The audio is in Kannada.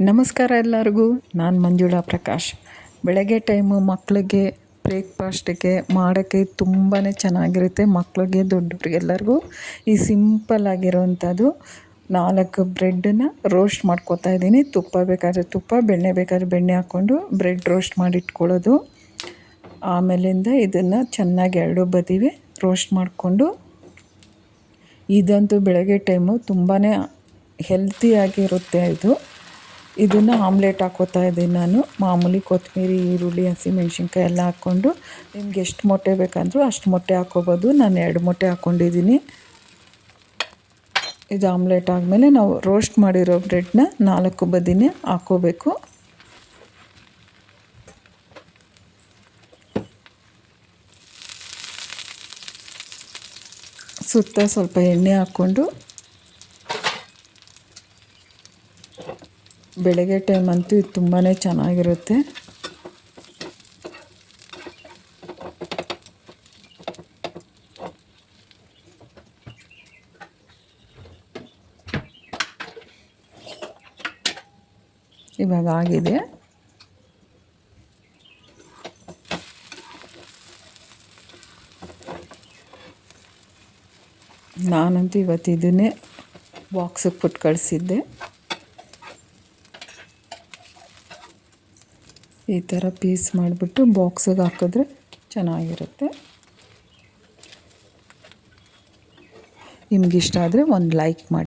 ನಮಸ್ಕಾರ ಎಲ್ಲರಿಗೂ. ನಾನು ಮಂಜುಳಾ ಪ್ರಕಾಶ್. ಬೆಳಗ್ಗೆ ಟೈಮು ಮಕ್ಕಳಿಗೆ ಬ್ರೇಕ್ಫಾಸ್ಟಿಗೆ ಮಾಡೋಕ್ಕೆ ತುಂಬಾ ಚೆನ್ನಾಗಿರುತ್ತೆ. ಮಕ್ಕಳಿಗೆ ದೊಡ್ಡವ್ರಿಗೆಲ್ಲರಿಗೂ ಈ ಸಿಂಪಲ್ಲಾಗಿರೋವಂಥದ್ದು 4 ಬ್ರೆಡ್ಡನ್ನು ರೋಸ್ಟ್ ಮಾಡ್ಕೊತಾ ಇದ್ದೀನಿ. ತುಪ್ಪ ಬೇಕಾದರೆ ತುಪ್ಪ, ಬೆಣ್ಣೆ ಬೇಕಾದರೆ ಬೆಣ್ಣೆ ಹಾಕ್ಕೊಂಡು ಬ್ರೆಡ್ ರೋಸ್ಟ್ ಮಾಡಿಟ್ಕೊಳ್ಳೋದು. ಆಮೇಲಿಂದ ಇದನ್ನು ಚೆನ್ನಾಗಿ ಎರಡೂ ಬದಿಗೆ ರೋಸ್ಟ್ ಮಾಡಿಕೊಂಡು, ಇದಂತೂ ಬೆಳಗ್ಗೆ ಟೈಮು ತುಂಬಾ ಹೆಲ್ತಿಯಾಗಿರುತ್ತೆ. ಇದನ್ನು ಆಮ್ಲೆಟ್ ಹಾಕ್ಕೋತಾ ಇದ್ದೀನಿ ನಾನು. ಮಾಮೂಲಿ ಕೊತ್ತಂಬರಿ, ಈರುಳ್ಳಿ, ಹಸಿಮೆಣ್ಸಿನ್ಕಾಯಿ ಎಲ್ಲ ಹಾಕ್ಕೊಂಡು, ನಿಮ್ಗೆ ಎಷ್ಟು ಮೊಟ್ಟೆ ಬೇಕಂದ್ರೂ ಅಷ್ಟು ಮೊಟ್ಟೆ ಹಾಕ್ಕೋಬೋದು. ನಾನು 2 ಮೊಟ್ಟೆ ಹಾಕ್ಕೊಂಡಿದ್ದೀನಿ. ಇದು ಆಮ್ಲೆಟ್ ಆದಮೇಲೆ ನಾವು ರೋಸ್ಟ್ ಮಾಡಿರೋ ಬ್ರೆಡ್ನ 4 ಬದಿನೇ ಹಾಕ್ಕೋಬೇಕು. ಸುತ್ತ ಸ್ವಲ್ಪ ಎಣ್ಣೆ ಹಾಕ್ಕೊಂಡು, ಬೆಳಗ್ಗೆ ಟೈಮ್ ಅಂತೂ ಇದು ತುಂಬಾ ಚೆನ್ನಾಗಿರುತ್ತೆ. ಇವಾಗ ಆಗಿದೆ. ನಾನಂತೂ ಇವತ್ತು ಇದನ್ನೇ ಬಾಕ್ಸಿಗೆ ಕೊಟ್ಟು ಕಳಿಸಿದ್ದೆ. ಈ ಥರ ಪೀಸ್ ಮಾಡಿಬಿಟ್ಟು ಬಾಕ್ಸಿಗೆ ಹಾಕಿದ್ರೆ ಚೆನ್ನಾಗಿರುತ್ತೆ. ನಿಮಗಿಷ್ಟ ಆದರೆ ಒಂದು ಲೈಕ್ ಮಾಡಿ.